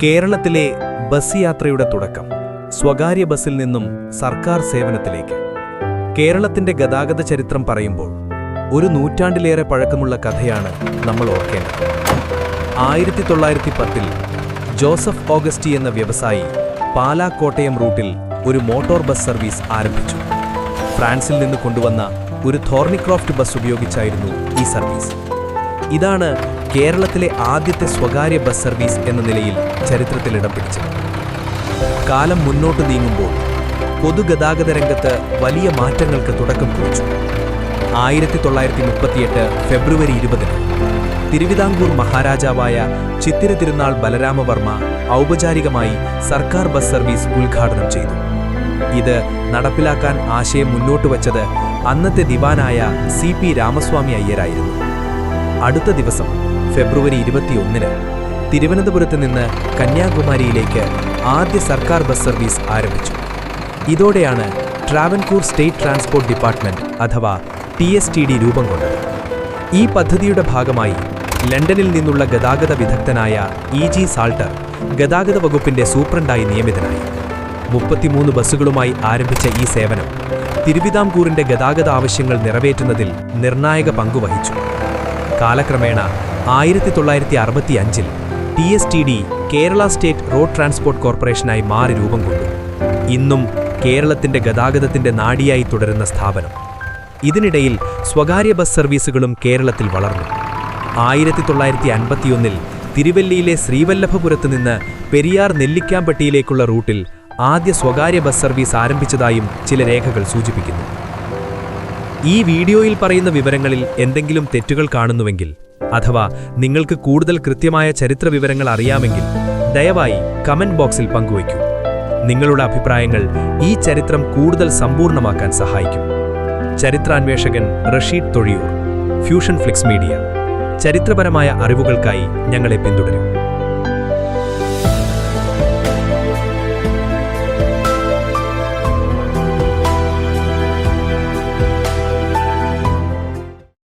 കേരളത്തിലെ ബസ് യാത്രയുടെ തുടക്കം സ്വകാര്യ ബസ്സിൽ നിന്നും സർക്കാർ സേവനത്തിലേക്ക്. കേരളത്തിന്റെ ഗതാഗത ചരിത്രം പറയുമ്പോൾ ഒരു നൂറ്റാണ്ടിലേറെ പഴക്കമുള്ള കഥയാണ് നമ്മൾ ഓർക്കേണ്ടത്. 1910-ൽ ജോസഫ് ഓഗസ്റ്റി എന്ന വ്യവസായി പാലാ-കോട്ടയം റൂട്ടിൽ ഒരു മോട്ടോർ ബസ് സർവീസ് ആരംഭിച്ചു. ഫ്രാൻസിൽ നിന്ന് കൊണ്ടുവന്ന ഒരു തോർണിക്രോഫ്റ്റ് ബസ് ഉപയോഗിച്ചായിരുന്നു ഈ സർവീസ്. ഇതാണ് കേരളത്തിലെ ആദ്യത്തെ സ്വകാര്യ ബസ് സർവീസ് എന്ന നിലയിൽ ചരിത്രത്തിൽ ഇടം പിടിച്ചത്. കാലം മുന്നോട്ട് നീങ്ങുമ്പോൾ പൊതുഗതാഗത രംഗത്ത് വലിയ മാറ്റങ്ങൾക്ക് തുടക്കം കുറിച്ചു. 1938 ഫെബ്രുവരി 20-ന് തിരുവിതാംകൂർ മഹാരാജാവായ ചിത്തിര തിരുനാൾ ബലരാമവർമ്മ ഔപചാരികമായി സർക്കാർ ബസ് സർവീസ് ഉദ്ഘാടനം ചെയ്തു. ഇത് നടപ്പിലാക്കാൻ ആശയം മുന്നോട്ട് വച്ചത് അന്നത്തെ ദിവാനായ CP രാമസ്വാമി അയ്യരായിരുന്നു. അടുത്ത ദിവസം ഫെബ്രുവരി 21-ന് തിരുവനന്തപുരത്ത് നിന്ന് കന്യാകുമാരിയിലേക്ക് ആദ്യ സർക്കാർ ബസ് സർവീസ് ആരംഭിച്ചു. ഇതോടെയാണ് ട്രാവൻകൂർ സ്റ്റേറ്റ് ട്രാൻസ്പോർട്ട് ഡിപ്പാർട്ട്മെന്റ് അഥവാ TSTD രൂപം കൊണ്ടത്. ഈ പദ്ധതിയുടെ ഭാഗമായി ലണ്ടനിൽ നിന്നുള്ള ഗതാഗത വിദഗ്ധനായ EG സാൾട്ടർ ഗതാഗത വകുപ്പിന്റെ സൂപ്രണ്ടായി നിയമിതനായി. 33 ബസ്സുകളുമായി ആരംഭിച്ച ഈ സേവനം തിരുവിതാംകൂറിന്റെ ഗതാഗത ആവശ്യങ്ങൾ നിറവേറ്റുന്നതിൽ നിർണായക പങ്കുവഹിച്ചു. കാലക്രമേണ 1965-ൽ TSTD Kerala state road transport കോർപ്പറേഷനായി മാറി രൂപം കൊണ്ടു. ഇന്നും കേരളത്തിന്റെ ഗതാഗതത്തിന്റെ നാഡിയായി തുടരുന്ന സ്ഥാപനം. ഇതിനിടയിൽ സ്വകാര്യ ബസ് സർവീസുകളും കേരളത്തിൽ വളർന്നു. 1951-ൽ തിരുവല്ലിയിലെ ശ്രീവല്ലഭപുരത്ത് നിന്ന് പെരിയാർ നെല്ലിക്കാമ്പട്ടിയിലേക്കുള്ള റൂട്ടിൽ ആദ്യ സ്വകാര്യ ബസ് സർവീസ് ആരംഭിച്ചതായും ചില രേഖകൾ സൂചിപ്പിക്കുന്നു. ഈ വീഡിയോയിൽ പറയുന്ന വിവരങ്ങളിൽ എന്തെങ്കിലും തെറ്റുകൾ കാണുന്നുവെങ്കിൽ അഥവാ നിങ്ങൾക്ക് കൂടുതൽ കൃത്യമായ ചരിത്ര വിവരങ്ങൾ അറിയാമെങ്കിൽ ദയവായി കമന്റ് ബോക്സിൽ പങ്കുവയ്ക്കൂ. നിങ്ങളുടെ അഭിപ്രായങ്ങൾ ഈ ചരിത്രം കൂടുതൽ സമ്പൂർണ്ണമാക്കാൻ സഹായിക്കും. ചരിത്രാന്വേഷകൻ Rasheed Thozhiyur, Fusion Flix Media. ചരിത്രപരമായ അറിവുകൾക്കായി ഞങ്ങളെ പിന്തുടരും.